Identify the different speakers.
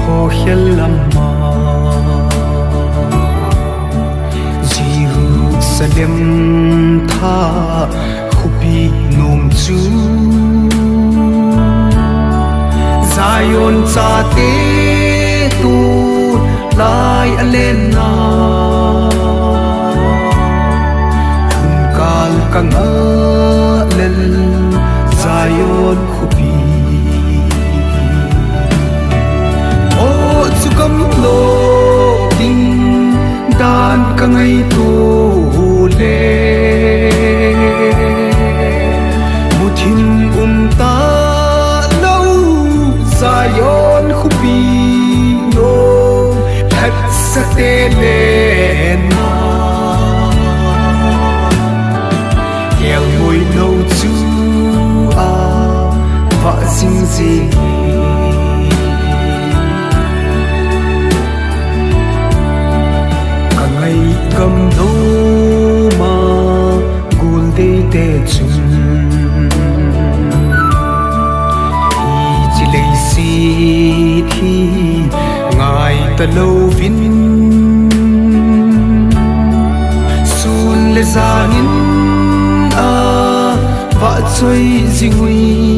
Speaker 1: ho helama Jerusalem tha khupi nom chu Zion cha te tu lai alena thun kal kang lel Zion khupi o chu kam lo ding dan ka ngai tu le muthim ta lo Zion khupi no that sa te le na el mui no chu a va sing sing cầm đâu mà gùn tê tê chung chỉ lấy si thì ngài ta lâu vin sun lê gia nín à vợ chơi gì nguy